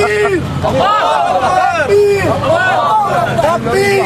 Takbir! Takbir!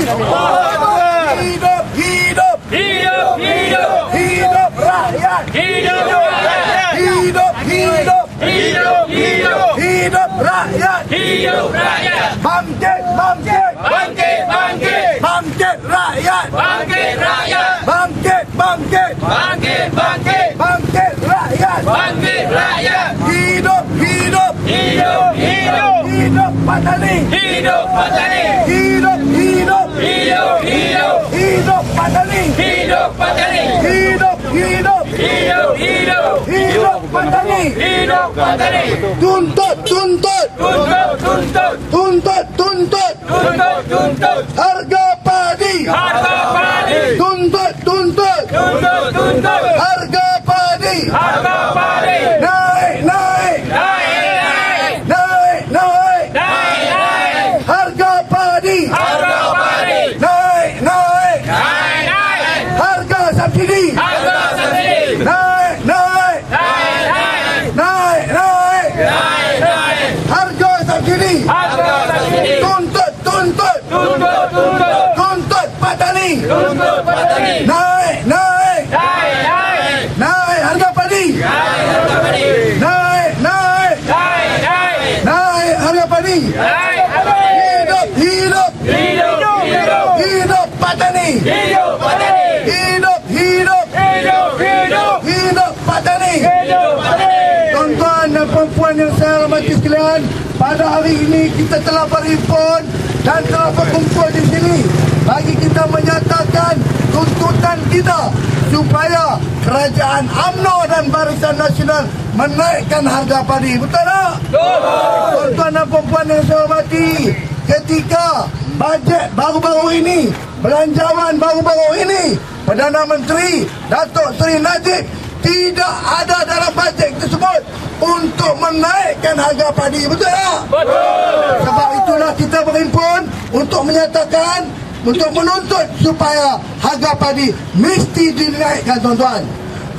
Hidup, hidup! Hidup, hidup! Hidup rakyat! Hidup rakyat! Hidup, hidup! Hidup, hidup! Hidup rakyat! Hidup rakyat! Bangkit, bangkit! Bangkit, bangkit! Bangkit rakyat! Bangkit rakyat! Bangkit, bangkit! Bangkit, bangkit! Bangkit rakyat! Bangkit rakyat! Hidup, hidup! Hidup, hidup! Hidup petani! Hidup petani! Hidup, hidup! Hidup, hidup! Hidup petani! Hidup petani! Hidup, hidup! Hidup, hidup! Hidup petani! Hidup petani! Tuntut, tuntut! Tuntut, tuntut! Tuntut, tuntut! Tuntut, tuntut! Harga padi! Harga padi! Tuntut, tuntut! Tuntut, tuntut! Harga padi! Harga padi! Naik, naik! Naik, naik! Naik, naik! Naik, naik! Harga padi! Harga padi! Naik, naik! Naik, naik! Harga subsidi! Harga subsidi! Naik, naik! Naik, naik! Naik, naik! Naik, naik! Harga subsidi! Harga subsidi! Tuntut, tuntut! Tuntut, tuntut! Tuntut petani! Tuntut petani! Naik, naik! Naik, naik! Naik harga padi! Naik harga padi! Naik, naik! Naik, naik! Naik harga padi! Naik harga padi! Hidup, hidup! Hidup, hidup! Hidup petani! Hidup petani! Hidup, hidup! Hidup, hidup! Hidup petani! Hidup petani! Tuan-tuan dan puan-puan yang saya hormati sekalian, pada hari ini kita telah berhimpun dan telah berkumpul di sini bagi kita menyatakan tuntutan kita supaya kerajaan UMNO dan Barisan Nasional menaikkan harga padi. Betul tak? Tuan-tuan dan puan-puan yang saya hormati, ketika bajet baru-baru ini, belanjawan baru-baru ini, Perdana Menteri Datuk Seri Najib tidak ada dalam bajet tersebut untuk menaikkan harga padi. Betul tak? Betul! Sebab itulah kita berhimpun untuk menyatakan, untuk menuntut supaya harga padi mesti dinaikkan, tuan-tuan.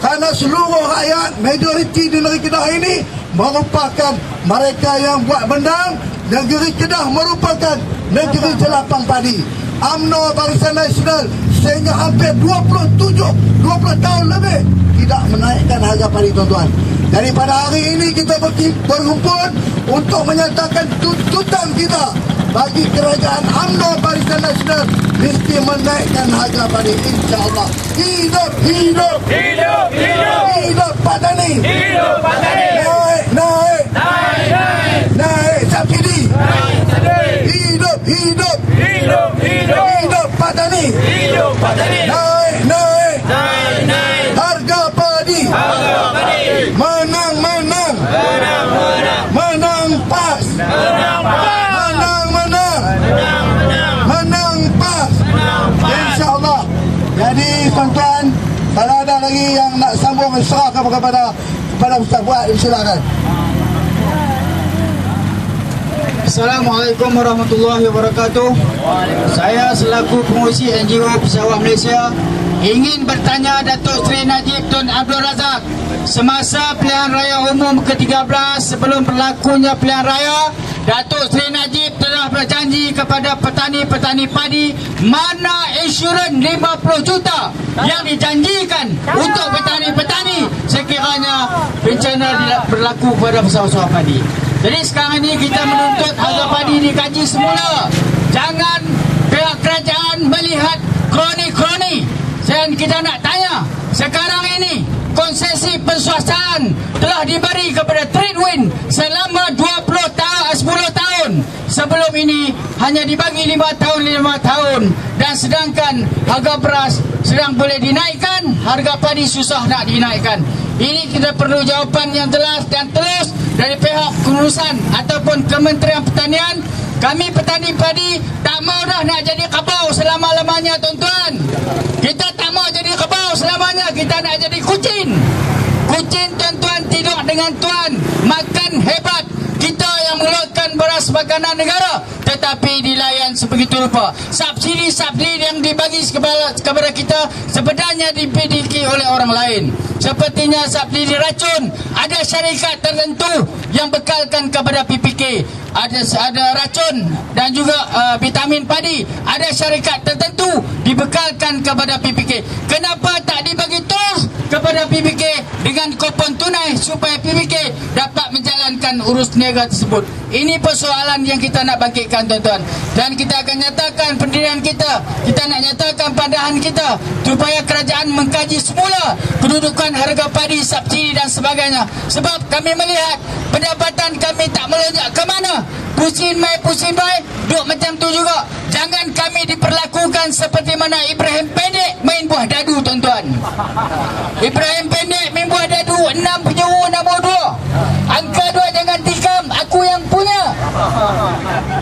Kerana seluruh rakyat, majoriti di negeri Kedah ini merupakan mereka yang buat bendang. Negeri Kedah merupakan negeri jelapang padi. UMNO Barisan Nasional sehingga hampir 20 tahun lebih tidak menaikkan harga padi, tuan-tuan. Jadi pada hari ini kita berkumpul untuk menyatakan tuntutan kita bagi kerajaan UMNO Barisan Nasional mesti menaikkan harga padi, insya-Allah. Hidup, hidup! Hidup, hidup! Hidup petani! Hidup petani! Naik, naik! Naik, naik! Naik subsidi! Naik subsidi! Hidup, hidup! Hidup, hidup! Hidup petani! Hidup petani! Naik, naik! Naik, naik! Harga padi! Harga padi! Menang, menang! Menang, menang! Menang pas! Menang, menang! Menang, menang! Menang, menang! Menang pas! Menang, pas! InsyaAllah. Jadi tuan-tuan, kalau ada lagi yang nak sambung, serahkan kepada Ustaz Fuad, silakan. Assalamualaikum warahmatullahi wabarakatuh. Saya selaku pengurusi NGO Pesawat Malaysia ingin bertanya Datuk Seri Najib Tun Abdul Razak, semasa pilihan raya umum ke-13 sebelum berlakunya pilihan raya, Datuk Seri Najib telah berjanji kepada petani-petani padi mana insurans 50 juta yang dijanjikan untuk petani-petani sekiranya bencana berlaku pada pesawat-pesawat padi. Jadi sekarang ini kita menuntut harga padi dikaji semula. Jangan pihak kerajaan melihat kroni-kroni. Dan kita nak tanya, sekarang ini konsesi penswastaan telah diberi kepada Tradewin selama 10 tahun. Sebelum ini hanya dibagi 5 tahun. Dan sedangkan harga beras sedang boleh dinaikkan, harga padi susah nak dinaikkan. Ini kita perlu jawapan yang jelas dan terus dari pihak pengurusan ataupun Kementerian Pertanian. Kami petani padi tak mau dah nak jadi kabau selama-lamanya, tuan-tuan. Kita tak mau jadi kabau selamanya, kita nak jadi kucing. Kucing, tuan-tuan, tidur dengan tuan, makan hebat. Kita yang mengeluarkan beras khas makanan negara, tetapi dilayan sebegitu rupa. Subsidi-subsidi yang dibagi kepada kita sebenarnya dimiliki oleh orang lain. Sepertinya subsidi racun, ada syarikat tertentu yang bekalkan kepada PPK. Ada racun dan juga vitamin padi, ada syarikat tertentu dibekalkan kepada PPK. Kenapa tak dibagi terus kepada PPK dengan kupon tunai supaya PPK dapat menjalankan urus niaga tersebut? Ini persoalan yang kita nak bangkitkan, tuan-tuan. Dan kita akan nyatakan pendirian kita, kita nak nyatakan pandangan kita supaya kerajaan mengkaji semula kedudukan harga padi, subsidi dan sebagainya. Sebab kami melihat pendapatan kami tak melonjak ke mana. Pusing mai, duk macam tu juga. Jangan kami diperlakukan seperti mana Ibrahim Pendek main buah dadu, tuan-tuan. Ibrahim Pendek main buah dadu, 6 penjuru nombor 2. Angka 2 jangan tikam, aku yang punya.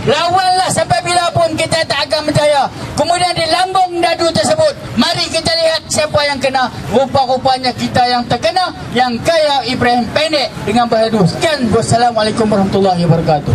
Lawanlah sampai bila pun kita tak akan berjaya. Kemudian di lambung dadu tersebut, mari kita lihat siapa yang kena. Rupa-rupanya kita yang terkena, yang kaya Ibrahim Pendek dengan buah dadu. Sekian, wassalamualaikum warahmatullahi wabarakatuh.